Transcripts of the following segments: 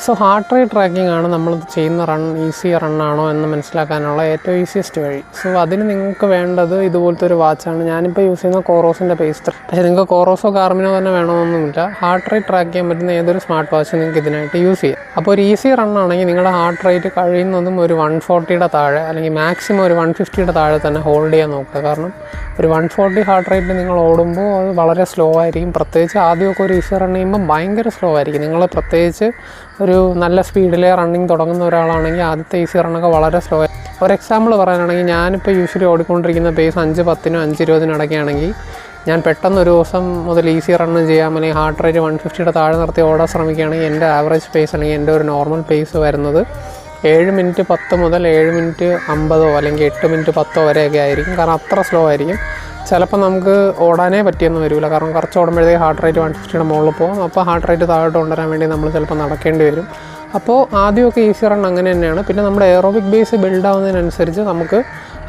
So heart rate tracking ആണ് നമ്മൾ ചെയ്യുന്ന റൺ ഈസി റണ്ണാണോ എന്ന് മനസ്സിലാക്കാനുള്ള ഏറ്റവും ഈസിയസ്റ്റ് വഴി. സോ അതിന് നിങ്ങൾക്ക് വേണ്ടത് ഇതുപോലത്തെ ഒരു വാച്ചാണ്. ഞാനിപ്പോൾ യൂസ് ചെയ്യുന്ന കോറോസിൻ്റെ പേസ്റ്റർ. പക്ഷേ നിങ്ങൾക്ക് കോറോസോ കാർമിനോ തന്നെ വേണമെന്നൊന്നുമില്ല. ഹാർട്ട് റേറ്റ് ട്രാക്ക് ചെയ്യാൻ പറ്റുന്ന ഏതൊരു സ്മാർട്ട് വാച്ച് നിങ്ങൾക്ക് ഇതിനായിട്ട് യൂസ് ചെയ്യാം. അപ്പോൾ ഒരു ഈസി റണ്ണാണെങ്കിൽ നിങ്ങളുടെ ഹാർട്ട് റേറ്റ് കഴിയുന്നതും ഒരു 140യുടെ താഴെ അല്ലെങ്കിൽ മാക്സിമം ഒരു 150യുടെ താഴെ തന്നെ ഹോൾഡ് ചെയ്യാൻ നോക്കുക. കാരണം ഒരു 140 ഹാർട്ട് റേറ്റിൽ നിങ്ങൾ ഓടുമ്പോൾ അത് വളരെ സ്ലോ ആയിരിക്കും. പ്രത്യേകിച്ച് ആദ്യമൊക്കെ ഒരു ഈസി റൺ ചെയ്യുമ്പോൾ ഭയങ്കര സ്ലോ ആയിരിക്കും. നിങ്ങൾ പ്രത്യേകിച്ച് ഒരു നല്ല സ്പീഡിലെ റണ്ണിങ് തുടങ്ങുന്ന ഒരാളാണെങ്കിൽ ആദ്യത്തെ ഈസി റണ്ണൊക്കെ വളരെ സ്ലോ ആയിരിക്കും. ഒരു എക്സാമ്പിൾ പറയാനാണെങ്കിൽ ഞാനിപ്പോൾ യൂഷ്വലി ഓടിക്കൊണ്ടിരിക്കുന്ന പേസ് 5:10 5:20 ഇടയ്ക്കാണെങ്കിൽ ഞാൻ പെട്ടെന്നൊരു ദിവസം മുതൽ ഈസി റണ്ണ് ചെയ്യാം അല്ലെങ്കിൽ ഹാർട്ട് റേറ്റ് 150യുടെ താഴെ നിർത്തി ഓടാൻ ശ്രമിക്കുകയാണെങ്കിൽ എൻ്റെ ആവറേജ് പേസ് അല്ലെങ്കിൽ എൻ്റെ ഒരു നോർമൽ പേസ് വരുന്നത് 7 മിനിറ്റ് 10 മുതൽ 7 മിനിറ്റ് 50 അല്ലെങ്കിൽ 8 മിനിറ്റ് 10 വരെയൊക്കെ ആയിരിക്കും. കാരണം അത്ര സ്ലോ ആയിരിക്കും. ചിലപ്പോൾ നമുക്ക് ഓടാനേ പറ്റിയൊന്നും വരില്ല. കാരണം കുറച്ച് ഓടുമ്പോഴത്തേക്ക് ഹാർട്ട് റേറ്റ് 150യുടെ മുകളിൽ പോകും. അപ്പോൾ ഹാർട്ട് റേറ്റ് താഴോട്ട് കൊണ്ടുവരാൻ വേണ്ടി നമ്മൾ ചിലപ്പോൾ നടക്കേണ്ടി വരും. അപ്പോൾ ആദ്യമൊക്കെ ഈസി റൺ അങ്ങനെ തന്നെയാണ്. പിന്നെ നമ്മുടെ എയറോബിക് ബേസ് ബിൽഡ് ആവുന്നതിനനുസരിച്ച് നമുക്ക്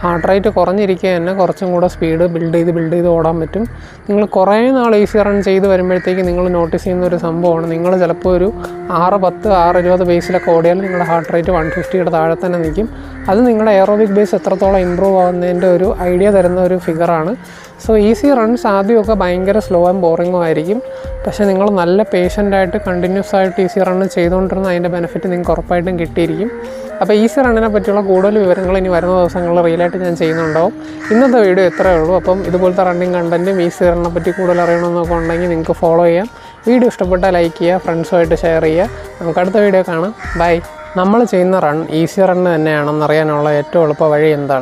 ഹാർട്ട് റേറ്റ് കുറഞ്ഞിരിക്കുക തന്നെ കുറച്ചും കൂടെ സ്പീഡ് ബിൽഡ് ചെയ്ത് ഓടാൻ പറ്റും. നിങ്ങൾ കുറേ നാൾ ഈസി റൺ ചെയ്ത് വരുമ്പോഴത്തേക്ക് നിങ്ങൾ നോട്ടീസ് ചെയ്യുന്ന ഒരു സംഭവമാണ്, നിങ്ങൾ ചിലപ്പോൾ ഒരു 6:10 6:20 ബേസിലൊക്കെ ഓടിയാൽ നിങ്ങളുടെ ഹാർട്ട് റേറ്റ് 150യുടെ താഴെ തന്നെ നിൽക്കും. അത് നിങ്ങളുടെ എയറോബിക് ബേസ് എത്രത്തോളം ഇമ്പ്രൂവ് ആവുന്നതിൻ്റെ ഒരു ഐഡിയ തരുന്ന ഒരു ഫിഗറാണ്. സോ ഈസി റൺസ് ആദ്യമൊക്കെ ഭയങ്കര സ്ലോ ആൻഡ് ബോറിങ്ങും ആയിരിക്കും. പക്ഷേ നിങ്ങൾ നല്ല പേഷ്യൻ്റായിട്ട് കണ്ടിന്യൂസ് ആയിട്ട് ഈസി റണ്ണ് ചെയ്തുകൊണ്ടിരുന്ന അതിൻ്റെ ബെനിഫിറ്റ് നിങ്ങൾക്ക് ഉറപ്പായിട്ടും കിട്ടിയിരിക്കും. അപ്പോൾ ഈസി റണ്ണിനെ പറ്റിയുള്ള കൂടുതൽ വിവരങ്ങൾ ഇനി വരുന്ന ദിവസങ്ങളിൽ റിയലായിട്ട് ഞാൻ ചെയ്യുന്നുണ്ടാവും. ഇന്നത്തെ വീഡിയോ ഇത്രയേ ഉള്ളൂ. അപ്പം ഇതുപോലത്തെ റണ്ണിങ് കണ്ടൻറ്റും ഈസി റണ്ണിനെ പറ്റി കൂടുതൽ അറിയണമെന്നൊക്കെ ഉണ്ടെങ്കിൽ നിങ്ങൾക്ക് ഫോളോ ചെയ്യാം. വീഡിയോ ഇഷ്ടപ്പെട്ടാൽ ലൈക്ക് ചെയ്യുക, ഫ്രണ്ട്സുമായിട്ട് ഷെയർ ചെയ്യുക. നമുക്ക് അടുത്ത വീഡിയോ കാണാം. ബൈ. നമ്മൾ ചെയ്യുന്ന റൺ ഈസി റണ്ണ് തന്നെയാണെന്നറിയാനുള്ള ഏറ്റവും എളുപ്പ വഴി എന്താണ്?